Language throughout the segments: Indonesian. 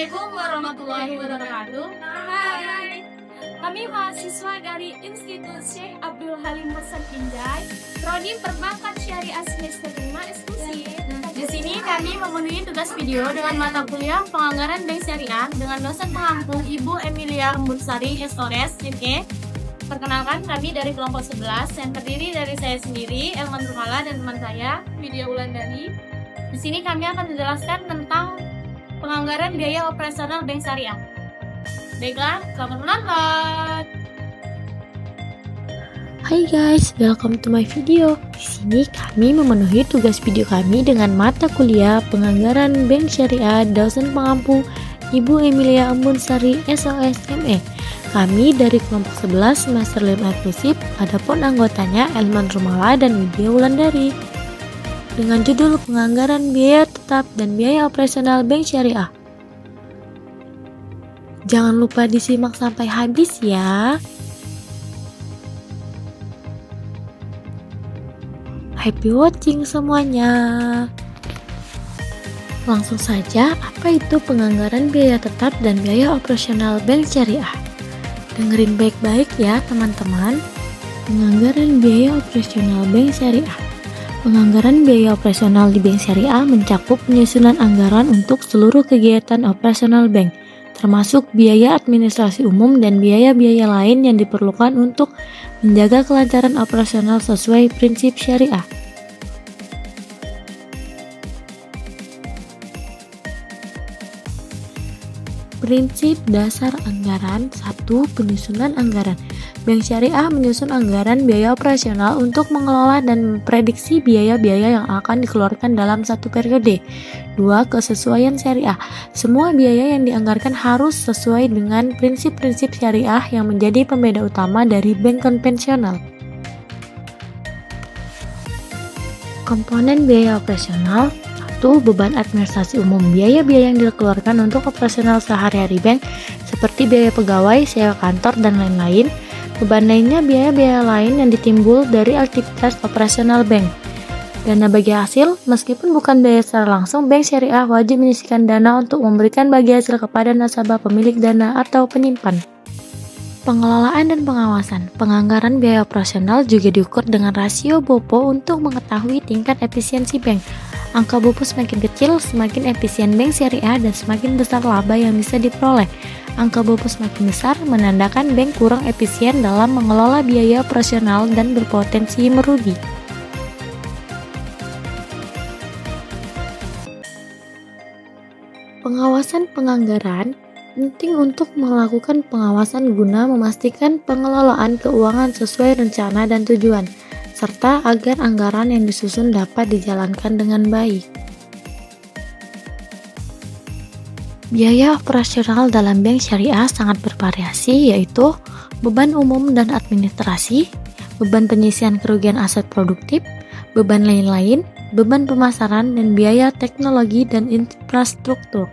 Assalamualaikum warahmatullahi wabarakatuh. Hai, kami mahasiswa dari Institut Syekh Abdul Halim Hasan Pinjai, Prodi Perbankan Syariah semester 5 eksklusif. Di sini kami memenuhi tugas video dengan mata kuliah Penganggaran Bank Syariah dengan dosen pengampu Ibu Emilia Embursari SOS ME. Perkenalkan, kami dari kelompok 11 yang terdiri dari saya sendiri, Elman Rumala, dan teman saya, Widya Wulandari. Di sini kami akan menjelaskan tentang penganggaran biaya operasional Bank Syariah. Baiklah, selamat menonton. Hai guys, welcome to my video. Di sini kami memenuhi tugas video kami dengan mata kuliah Penganggaran Bank Syariah dosen pengampu Ibu Emilia Embursari SOS ME. Kami dari kelompok 11 semester 5 eksklusif, adapun anggotanya Elman Rumala dan Widya Wulandari. Dengan judul Penganggaran Biaya Tetap dan Biaya Operasional Bank Syariah. Jangan lupa disimak sampai habis ya. Happy watching semuanya. Langsung saja, apa itu penganggaran biaya tetap dan biaya operasional Bank Syariah? Dengerin baik-baik ya teman-teman. Penganggaran biaya operasional Bank Syariah. Penganggaran biaya operasional di Bank Syariah mencakup penyusunan anggaran untuk seluruh kegiatan operasional bank, termasuk biaya administrasi umum dan biaya-biaya lain yang diperlukan untuk menjaga kelancaran operasional sesuai prinsip syariah. Prinsip dasar anggaran. 1. Penyusunan anggaran. Bank Syariah menyusun anggaran biaya operasional untuk mengelola dan memprediksi biaya-biaya yang akan dikeluarkan dalam satu periode. 2. Kesesuaian syariah. Semua biaya yang dianggarkan harus sesuai dengan prinsip-prinsip syariah yang menjadi pembeda utama dari bank konvensional. Komponen biaya operasional. 1. Beban administrasi umum. Biaya-biaya yang dikeluarkan untuk operasional sehari-hari bank seperti biaya pegawai, sewa kantor, dan lain-lain. Beban lainnya biaya-biaya lain yang ditimbul dari aktivitas operasional bank. Dana bagi hasil. Meskipun bukan biaya secara langsung, Bank Syariah wajib menyisihkan dana untuk memberikan bagi hasil kepada nasabah pemilik dana atau penyimpan. Pengelolaan dan pengawasan. Penganggaran biaya operasional juga diukur dengan rasio BOPO untuk mengetahui tingkat efisiensi bank. Angka BOPO semakin kecil, semakin efisien Bank Syariah dan semakin besar laba yang bisa diperoleh. Angka BOPO semakin besar menandakan bank kurang efisien dalam mengelola biaya operasional dan berpotensi merugi. Pengawasan penganggaran. Penting untuk melakukan pengawasan guna memastikan pengelolaan keuangan sesuai rencana dan tujuan, serta agar anggaran yang disusun dapat dijalankan dengan baik. Biaya operasional dalam bank syariah sangat bervariasi, yaitu beban umum dan administrasi, beban penyisian kerugian aset produktif, beban lain-lain, beban pemasaran, dan biaya teknologi dan infrastruktur.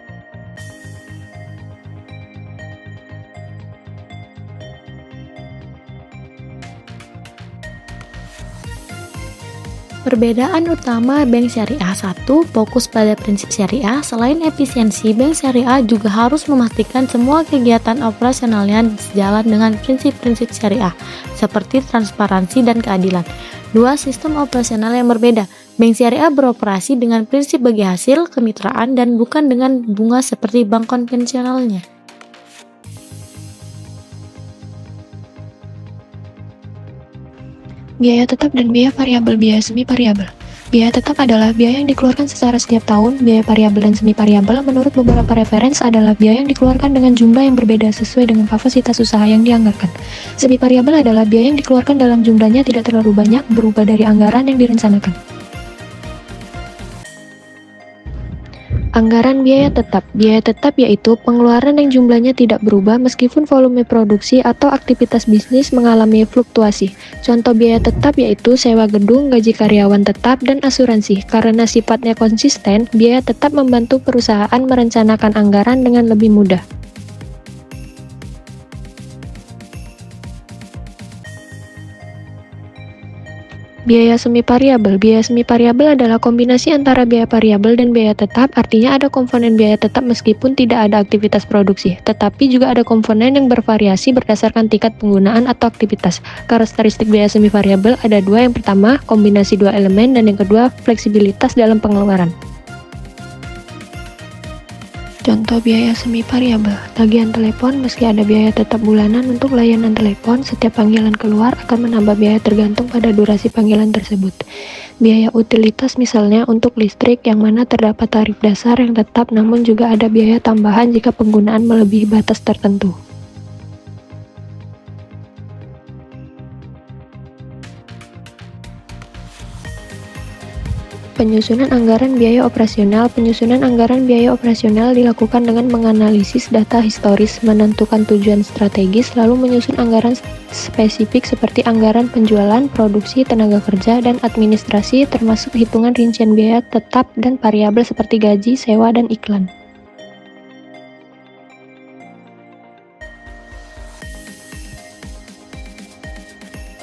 Perbedaan utama Bank Syariah. 1. Fokus pada prinsip syariah. Selain efisiensi, Bank Syariah juga harus memastikan semua kegiatan operasionalnya sejalan dengan prinsip-prinsip syariah, seperti transparansi dan keadilan. 2. Sistem operasional yang berbeda. Bank Syariah beroperasi dengan prinsip bagi hasil, kemitraan, dan bukan dengan bunga seperti bank konvensionalnya. Biaya tetap dan biaya variabel. Biaya semi variabel. Biaya tetap adalah biaya yang dikeluarkan secara setiap tahun. Biaya variabel dan semi variabel menurut beberapa referensi adalah biaya yang dikeluarkan dengan jumlah yang berbeda sesuai dengan kapasitas usaha yang dianggarkan. Semi variabel adalah biaya yang dikeluarkan dalam jumlahnya tidak terlalu banyak, berubah dari anggaran yang direncanakan. Anggaran biaya tetap. Biaya tetap yaitu pengeluaran yang jumlahnya tidak berubah meskipun volume produksi atau aktivitas bisnis mengalami fluktuasi. Contoh biaya tetap yaitu sewa gedung, gaji karyawan tetap, dan asuransi. Karena sifatnya konsisten, biaya tetap membantu perusahaan merencanakan anggaran dengan lebih mudah. Biaya semi variabel. Biaya semi variabel adalah kombinasi antara biaya variabel dan biaya tetap, artinya ada komponen biaya tetap meskipun tidak ada aktivitas produksi, tetapi juga ada komponen yang bervariasi berdasarkan tingkat penggunaan atau aktivitas. Karakteristik biaya semi variabel ada dua, yang pertama, kombinasi dua elemen, dan yang kedua, fleksibilitas dalam pengeluaran. Contoh biaya semi variabel. Tagihan telepon, meski ada biaya tetap bulanan untuk layanan telepon, setiap panggilan keluar akan menambah biaya tergantung pada durasi panggilan tersebut. Biaya utilitas misalnya untuk listrik, yang mana terdapat tarif dasar yang tetap, namun juga ada biaya tambahan jika penggunaan melebihi batas tertentu. Penyusunan anggaran biaya operasional. Penyusunan anggaran biaya operasional dilakukan dengan menganalisis data historis, menentukan tujuan strategis, lalu menyusun anggaran spesifik seperti anggaran penjualan, produksi, tenaga kerja, dan administrasi, termasuk hitungan rincian biaya tetap dan variabel seperti gaji, sewa, dan iklan.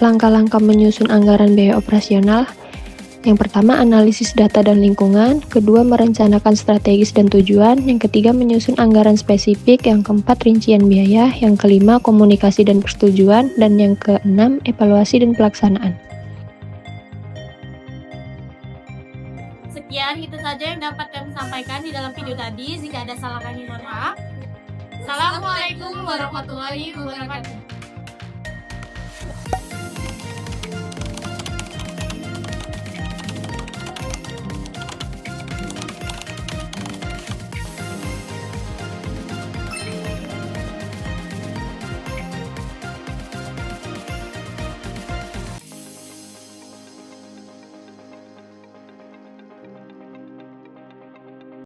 Langkah-langkah menyusun anggaran biaya operasional. Yang pertama, analisis data dan lingkungan. Kedua, merencanakan strategis dan tujuan. Yang ketiga, menyusun anggaran spesifik. Yang keempat, rincian biaya. Yang kelima, komunikasi dan persetujuan. Dan yang keenam, evaluasi dan pelaksanaan. Sekian itu saja yang dapat kami sampaikan di dalam video tadi. Jika ada salah kami mohon maaf. Assalamualaikum warahmatullahi wabarakatuh.